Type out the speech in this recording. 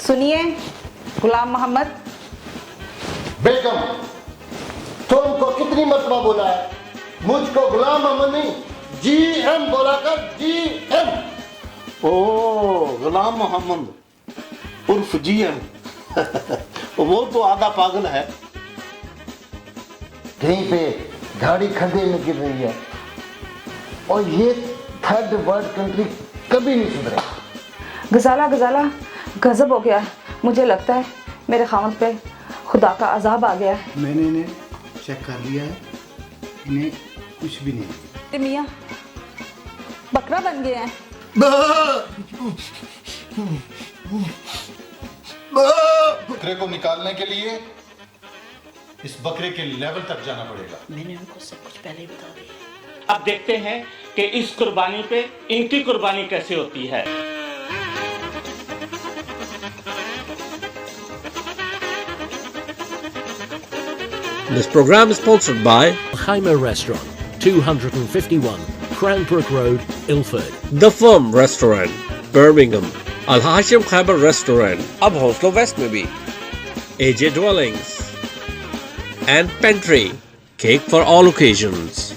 सुनिए गुलाम मोहम्मद। बेगम, तुमको कितनी मर्तबा बोला है मुझको गुलाम मोहम्मद नहीं GM बोला कर, GM। ओ गुलाम मोहम्मद उर्फ GM। वो तो आधा पागल है। कहीं पे गाड़ी खड्डे में गिर रही है और ये थर्ड वर्ल्ड कंट्री कभी नहीं सुधरे। गजाला गजाला गजब हो गया, मुझे लगता है मेरे खामद पे खुदा का अजाब आ गया है। मैंने इन्हें चेक कर लिया है, इन्हें कुछ भी नहीं। ते मियाँ बकरा बन गए हैं। बकरे को निकालने के लिए इस बकरे के लेवल तक जाना पड़ेगा। मैंने उनको सब कुछ पहले ही बता दिया। अब देखते हैं कि इस कुर्बानी पे इनकी कुर्बानी कैसे होती है। This program is sponsored by Jaime Restaurant, 251 Cranbrook Road, Ilford. The Firm Restaurant, Birmingham. Al Hashim Khyber Restaurant, अब हौसलो वेस्ट में भी. AJ Dwellings and Pantry, cake for all occasions.